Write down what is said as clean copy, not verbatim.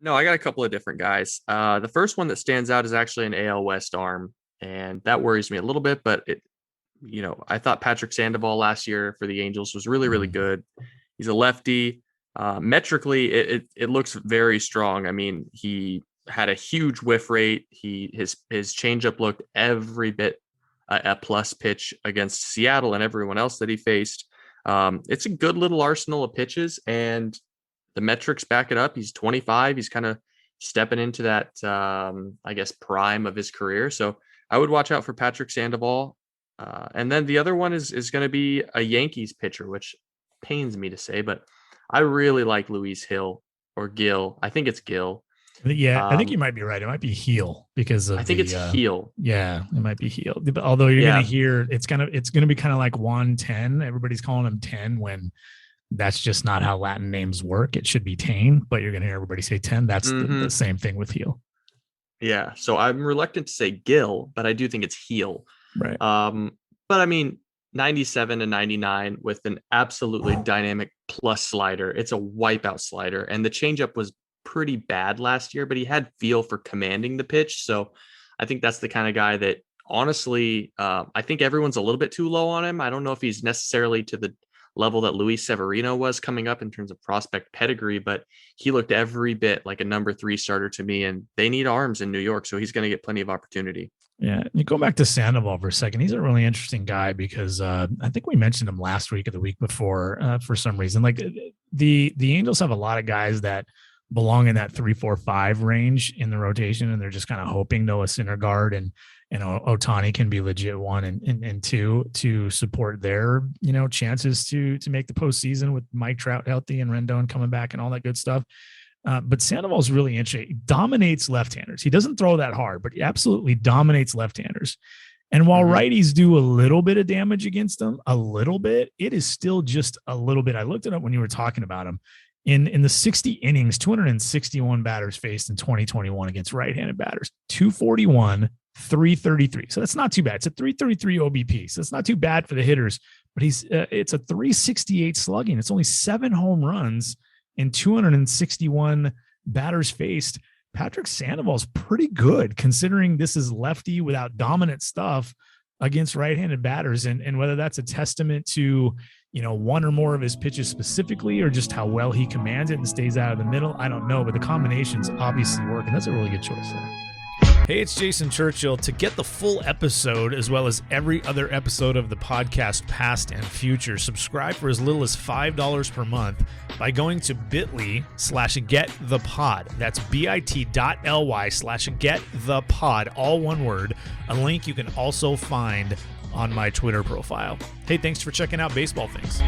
No, I got a couple of different guys. The first one that stands out is actually an AL West arm, and that worries me a little bit. But I thought Patrick Sandoval last year for the Angels was really, really good. He's a lefty. Metrically, it looks very strong. I mean, he had a huge whiff rate. His changeup looked every bit a plus pitch against Seattle and everyone else that he faced. It's a good little arsenal of pitches, and the metrics back it up. He's 25. He's kind of stepping into that, I guess, prime of his career. So I would watch out for Patrick Sandoval. And then the other one is going to be a Yankees pitcher, which pains me to say, but I really like Luis Hill or Gill. I think it's Gill. Yeah, I think you might be right. It might be heel because of I think it's heel. Yeah, it might be heel. Although you're going to hear it's going to be kind of like Juan 10. Everybody's calling him 10 when that's just not how Latin names work. It should be Tane, but you're going to hear everybody say 10. That's the same thing with heel. Yeah, so I'm reluctant to say Gill, but I do think it's heel. Right. But I mean, 97 and 99 with an absolutely dynamic plus slider. It's a wipeout slider, and the changeup was pretty bad last year, but he had feel for commanding the pitch. So I think that's the kind of guy that honestly, I think everyone's a little bit too low on him. I don't know if he's necessarily to the level that Luis Severino was coming up in terms of prospect pedigree, but he looked every bit like a number 3 starter to me, and they need arms in New York. So he's going to get plenty of opportunity. Yeah. You go back to Sandoval for a second. He's a really interesting guy because I think we mentioned him last week or the week before for some reason. Like the Angels have a lot of guys that belong in that 3, 4, 5 range in the rotation, and they're just kind of hoping Noah Syndergaard and Ohtani can be legit 1 and 2 to support their chances to make the postseason with Mike Trout healthy and Rendon coming back and all that good stuff. But Sandoval is really interesting. He dominates left-handers. He doesn't throw that hard, but he absolutely dominates left-handers. And while righties do a little bit of damage against them, a little bit, it is still just a little bit. I looked it up when you were talking about him. In the 60 innings, 261 batters faced in 2021 against right-handed batters, 241, 333. So that's not too bad. It's a 333 OBP. So it's not too bad for the hitters, but it's a 368 slugging. It's only 7 home runs in 261 batters faced. Patrick Sandoval is pretty good considering this is lefty without dominant stuff against right-handed batters. And whether that's a testament to, one or more of his pitches specifically, or just how well he commands it and stays out of the middle, I don't know, but the combinations obviously work, and that's a really good choice there. Hey, it's Jason Churchill. To get the full episode, as well as every other episode of the podcast, past and future, subscribe for as little as $5 per month by going to bit.ly/getthepod. That's bit.ly/getthepod, all one word. A link you can also find on my Twitter profile. Hey, thanks for checking out Baseball Things.